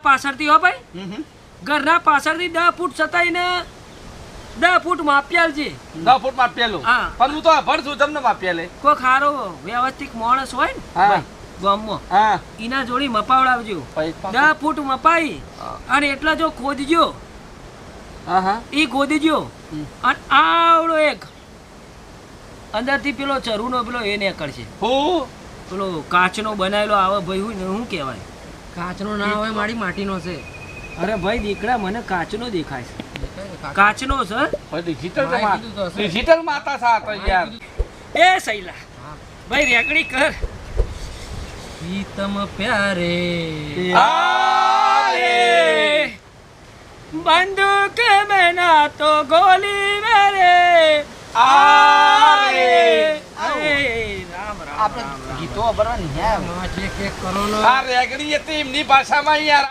પાછળથી હો ભાઈ ઘરના પાછળથી 10 ફૂટ સતાઈને 10 ફૂટ માપ્યાલ છે 10 ફૂટ માપેલું હા. પણ હું તો અભણ છું તમને માપેલે કોઈ ખારો વ્યવસ્થિત માણસ હોય ને હા. ભાઈ, ગામમાં હા એના જોડી મપાવડાવજો 10 ફૂટ મપાઈ અને એટલા જો ખોદજો હા હા ઈ ખોદજો અને આવડો એક અંદરથી પેલો ચરુનો પેલો એ નીકળશે હું પેલો કાચનો બનાવેલો આવે ભાઈ હું ને શું કહેવાય કાચનો ના હોય મારી માટીનો છે અરે ભાઈ દીકરા મને કાચનો દેખાય છે કાચનો છે ડિજિટલ માય કીધું તો હશે. ડિજિટલ માતા સાથ યાર એ સૈલા ભાઈ રેકડી કર પ્રીતમ પ્યારે આરે બંદૂક में ना तो गोली मेरे आरे राम राम આપણે ગીતો અબરવાની હે માં જે કે કરો આ રેગડી હતી એમની ભાષામાં યાર